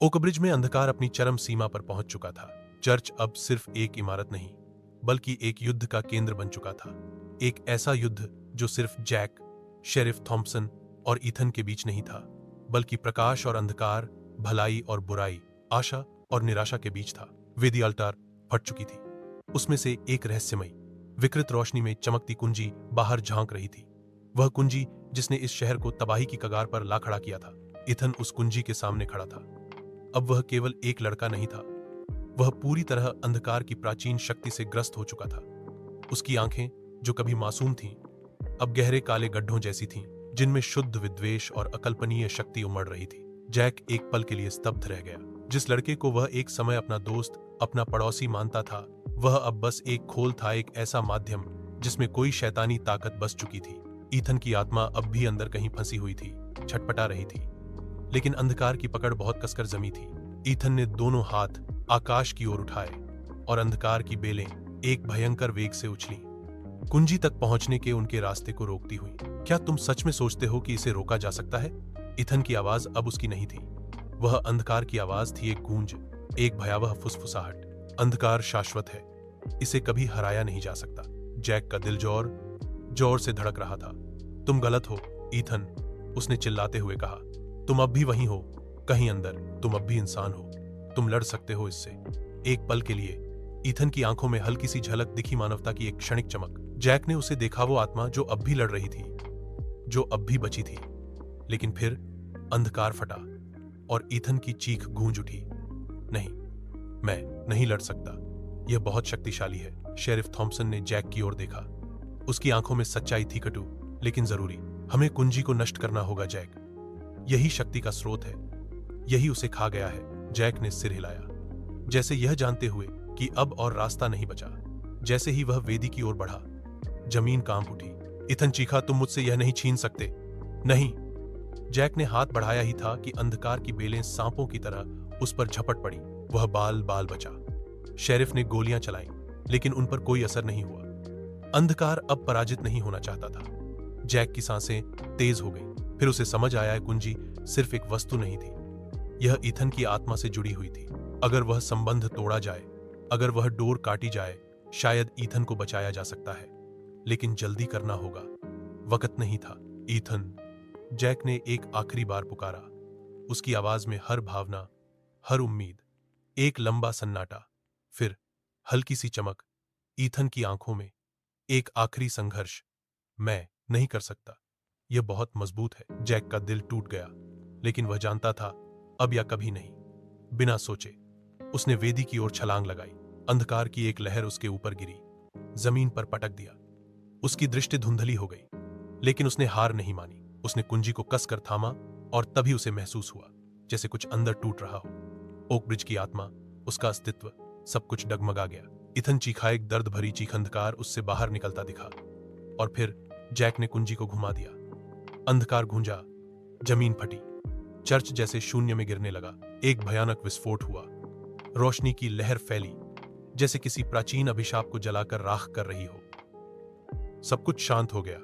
ओकब्रिज में अंधकार अपनी चरम सीमा पर पहुंच चुका था। चर्च अब सिर्फ एक इमारत नहीं, बल्कि एक युद्ध का केंद्र बन चुका था। एक ऐसा युद्ध जो सिर्फ जैक, शेरिफ थॉम्पसन और ईथन के बीच नहीं था, बल्कि प्रकाश और अंधकार, भलाई और बुराई, आशा और निराशा के बीच था। वेदी अल्टार फट चुकी थी। उसमें से एक रहस्यमयी, विकृत रोशनी में चमकती कुंजी बाहर झांक रही थी। वह कुंजी जिसने इस शहर को तबाही की कगार पर ला खड़ा किया था। ईथन उस कुंजी के सामने खड़ा था। अब वह केवल एक लड़का नहीं था, वह पूरी तरह अंधकार की प्राचीन शक्ति से ग्रस्त हो चुका था। उसकी आंखें, जो कभी मासूम थीं, अब गहरे काले गड्ढों जैसी थीं, जिनमें शुद्ध विद्वेष और अकल्पनीय शक्ति उमड़ रही थी। जैक एक पल के लिए स्तब्ध रह गया। जिस लड़के को वह एक समय अपना दोस्त, अपना पड़ोसी मानता था, वह अब बस एक खोल था, एक ऐसा माध्यम जिसमें कोई शैतानी ताकत बस चुकी थी। ईथन की आत्मा अब भी अंदर कहीं फंसी हुई थी, छटपटा रही थी, लेकिन अंधकार की पकड़ बहुत कसकर जमी थी। ईथन ने दोनों हाथ आकाश की ओर उठाए और अंधकार की बेलें एक भयंकर वेग से उछली, कुंजी तक पहुंचने के उनके रास्ते को रोकती हुई। क्या तुम सच में सोचते हो कि इसे रोका जा सकता है? ईथन की आवाज अब उसकी नहीं थी। वह अंधकार की आवाज थी, एक गूंज, एक भयावह फुसफुसाहट। अंधकार शाश्वत है, इसे कभी हराया नहीं जा सकता। जैक का दिल जोर जोर से धड़क रहा था। तुम गलत हो ईथन, उसने चिल्लाते हुए कहा। तुम अब भी वहीं हो, कहीं अंदर। तुम अब भी इंसान हो, तुम लड़ सकते हो इससे। एक पल के लिए ईथन की आंखों में हल्की सी झलक दिखी, मानवता की एक क्षणिक चमक। जैक ने उसे देखा, वो आत्मा जो अब भी लड़ रही थी, जो अब भी बची थी। लेकिन फिर अंधकार फटा और ईथन की चीख गूंज उठी। नहीं, मैं नहीं लड़ सकता, यह बहुत शक्तिशाली है। शेरिफ थॉम्पसन ने जैक की ओर देखा। उसकी आंखों में सच्चाई थी, कटु लेकिन जरूरी। हमें कुंजी को नष्ट करना होगा जैक, यही शक्ति का स्रोत है, यही उसे खा गया है। जैक ने सिर हिलाया, जैसे यह जानते हुए कि अब और रास्ता नहीं बचा। जैसे ही वह वेदी की ओर बढ़ा, जमीन कांप उठी। ईथन चीखा, तुम मुझसे यह नहीं छीन सकते। नहीं। जैक ने हाथ बढ़ाया ही था कि अंधकार की बेलें सांपों की तरह उस पर झपट पड़ी। वह बाल बाल बचा। शेरिफ ने गोलियां चलाईं, लेकिन उन पर कोई असर नहीं हुआ। अंधकार अब पराजित नहीं होना चाहता था। जैक की सांसें तेज हो गईं। फिर उसे समझ आया, कुंजी सिर्फ एक वस्तु नहीं थी, यह ईथन की आत्मा से जुड़ी हुई थी। अगर वह संबंध तोड़ा जाए, अगर वह डोर काटी जाए, शायद ईथन को बचाया जा सकता है। लेकिन जल्दी करना होगा, वक्त नहीं था। ईथन, जैक ने एक आखिरी बार पुकारा। उसकी आवाज में हर भावना, हर उम्मीद। एक लंबा सन्नाटा, फिर हल्की सी चमक। ईथन की आंखों में एक आखिरी संघर्ष। मैं नहीं कर सकता, यह बहुत मजबूत है। जैक का दिल टूट गया, लेकिन वह जानता था, अब या कभी नहीं। बिना सोचे उसने वेदी की ओर छलांग लगाई। अंधकार की एक लहर उसके ऊपर गिरी, जमीन पर पटक दिया। उसकी दृष्टि धुंधली हो गई, लेकिन उसने हार नहीं मानी। उसने कुंजी को कसकर थामा और तभी उसे महसूस हुआ जैसे कुछ अंदर टूट रहा हो। ओकब्रिज की आत्मा, उसका अस्तित्व, सब कुछ डगमगा गया। ईथन चीखा, एक दर्द भरी चीख। अंधकार उससे बाहर निकलता दिखा और फिर जैक ने कुंजी को घुमा दिया। अंधकार गूंजा, जमीन फटी, चर्च जैसे शून्य में गिरने लगा। एक भयानक विस्फोट हुआ, रोशनी की लहर फैली जैसे किसी प्राचीन अभिशाप को जलाकर राख कर रही हो। सब कुछ शांत हो गया।